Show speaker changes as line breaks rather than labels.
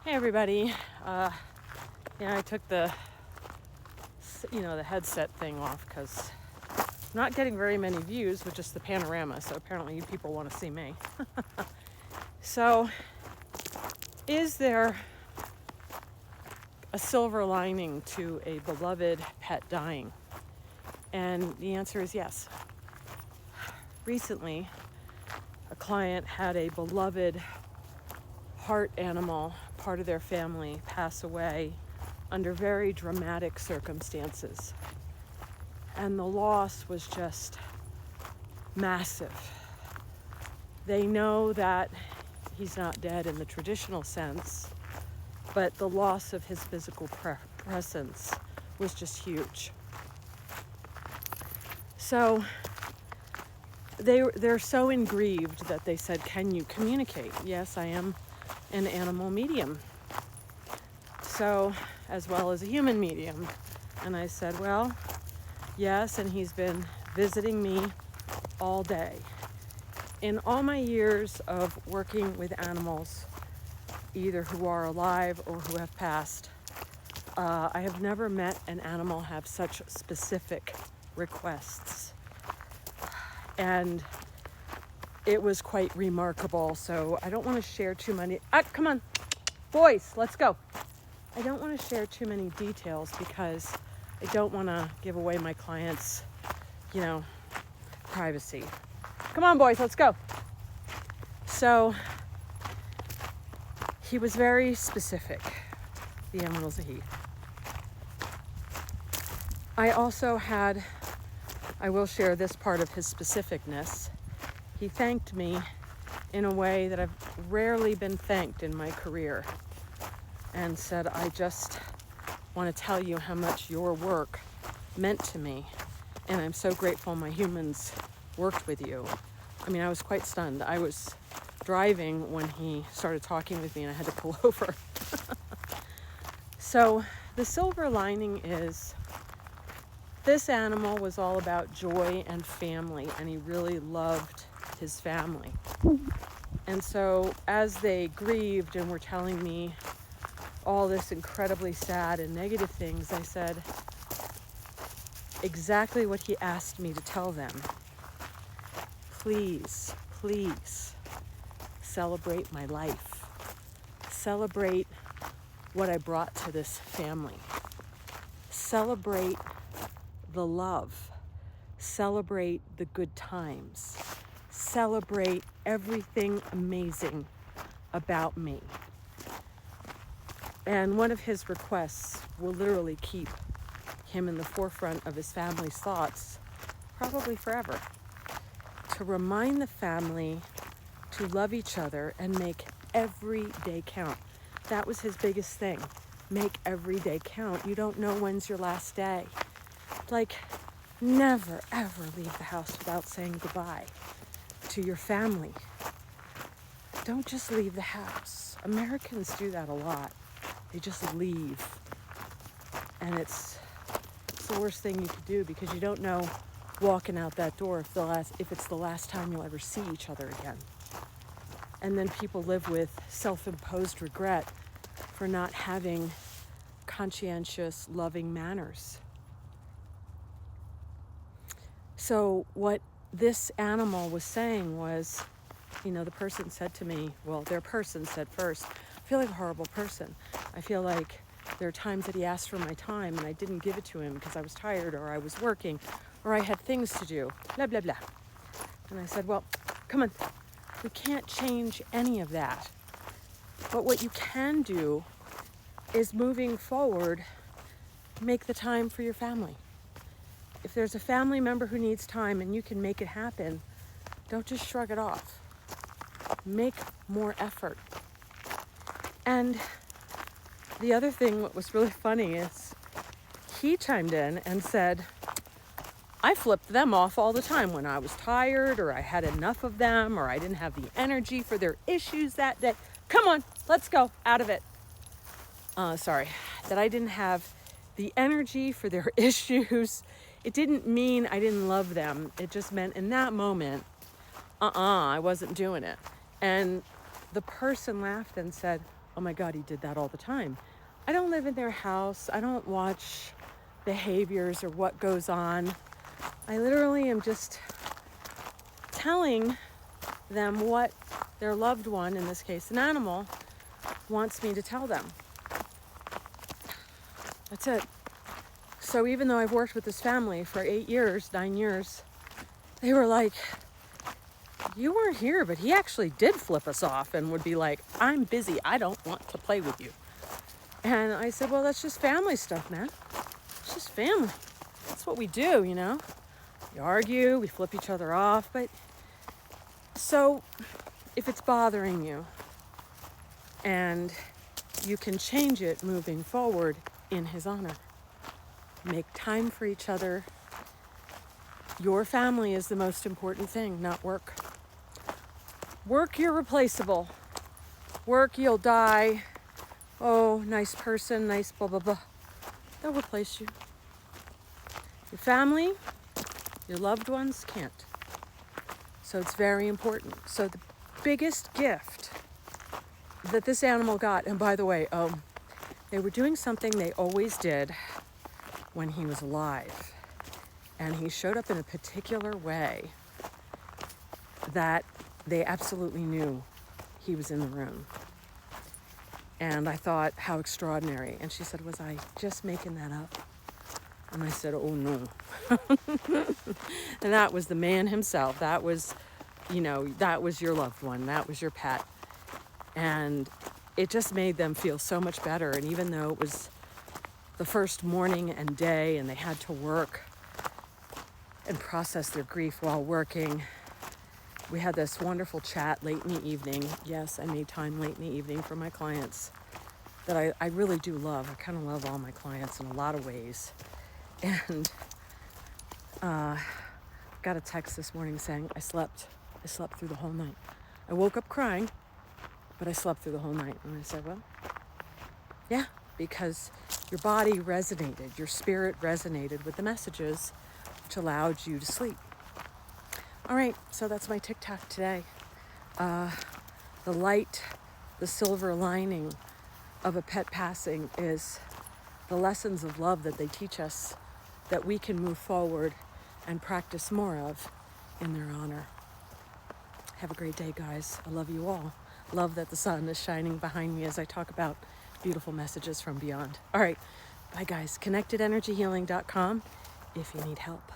Hey everybody. I took the headset thing off because I'm not getting very many views with just the panorama. So apparently you people want to see me. So is there a silver lining to a beloved pet dying? And the answer is yes. Recently, a client had a beloved heart animal, part of their family, pass away under very dramatic circumstances. And the loss was just massive. They know that he's not dead in the traditional sense, but the loss of his physical presence was just huge. So they're so grieved that they said, "Can you communicate?" Yes, I am an animal medium, so as well as a human medium. And I said, well, yes, and he's been visiting me all day. In all my years of working with animals, either who are alive or who have passed, I have never met an animal have such specific requests. And it was quite remarkable. So I don't want to share too many. Come on, boys, let's go. I don't want to share too many details because I don't want to give away my clients, privacy. Come on, boys, let's go. So he was very specific, the Emerald Zahid. I will share this part of his specificness. He thanked me in a way that I've rarely been thanked in my career, and said, I just want to tell you how much your work meant to me, and I'm so grateful my humans worked with you. I mean, I was quite stunned. I was driving when he started talking with me and I had to pull over. So the silver lining is this animal was all about joy and family, and he really loved his family. And so as they grieved and were telling me all this incredibly sad and negative things, I said exactly what he asked me to tell them. Please, please celebrate my life. Celebrate what I brought to this family. Celebrate the love. Celebrate the good times. Celebrate everything amazing about me. And one of his requests will literally keep him in the forefront of his family's thoughts, probably forever. To remind the family to love each other and make every day count. That was his biggest thing. Make every day count. You don't know when's your last day. Never, ever leave the house without saying goodbye to your family. Don't just leave the house. Americans do that a lot. They just leave. And it's the worst thing you could do, because you don't know walking out that door if it's the last time you'll ever see each other again. And then people live with self-imposed regret for not having conscientious, loving manners. So what this animal was saying was, the person said to me, their person said first, I feel like a horrible person. I feel like there are times that he asked for my time and I didn't give it to him because I was tired or I was working or I had things to do, blah, blah, blah. And I said, well, come on. We can't change any of that. But what you can do is, moving forward, make the time for your family. If there's a family member who needs time and you can make it happen, don't just shrug it off. Make more effort. And the other thing, what was really funny, is he chimed in and said, I flipped them off all the time when I was tired or I had enough of them or I didn't have the energy for their issues that day. Come on, let's go out of it. That I didn't have the energy for their issues. It didn't mean I didn't love them. It just meant in that moment, I wasn't doing it. And the person laughed and said, oh my God, he did that all the time. I don't live in their house. I don't watch behaviors or what goes on. I literally am just telling them what their loved one, in this case an animal, wants me to tell them. That's it. So even though I've worked with this family for 9 years, they were like, you weren't here, but he actually did flip us off and would be like, I'm busy. I don't want to play with you. And I said, well, that's just family stuff, man. It's just family. That's what we do, you know? We argue, we flip each other off. But so if it's bothering you and you can change it moving forward in his honor, make time for each other. Your family is the most important thing, not work. Work, you're replaceable. Work, you'll die. Oh, nice person, nice blah, blah, blah. They'll replace you. Your family, your loved ones can't. So it's very important. So the biggest gift that this animal got, and by the way, they were doing something they always did when he was alive. And he showed up in a particular way that they absolutely knew he was in the room. And I thought, how extraordinary. And she said, was I just making that up? And I said, oh no. And that was the man himself. That was, that was your loved one. That was your pet. And it just made them feel so much better. And even though it was the first morning and day and they had to work and process their grief while working, we had this wonderful chat late in the evening. Yes, I made time late in the evening for my clients that I really do love. I kind of love all my clients in a lot of ways. And got a text this morning saying I slept through the whole night. I woke up crying, but I slept through the whole night. And I said, well, yeah, because your body resonated, your spirit resonated with the messages, which allowed you to sleep. All right, so that's my TikTok today. The light, the silver lining of a pet passing is the lessons of love that they teach us that we can move forward and practice more of in their honor. Have a great day, guys. I love you all. Love that the sun is shining behind me as I talk about beautiful messages from beyond. All right, bye, guys. ConnectedEnergyHealing.com if you need help.